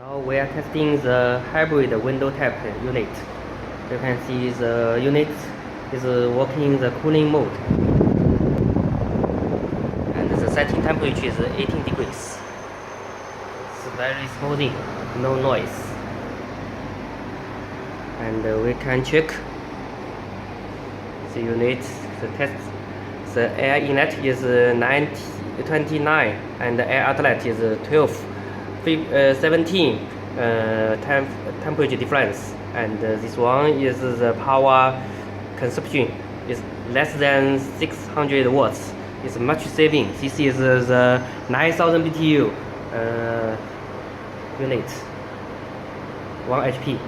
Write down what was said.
Now we are testing the hybrid window tap unit. You can see the unit is working in the cooling mode. And the setting temperature is 18 degrees. It's very smoothing, no noise. And we can check the unit, the test. The air inlet is 29 and the air outlet is 17 temperature difference, and this one is the power consumption is less than 600 watts. It's much saving. This is the 9000 BTU unit, 1 HP.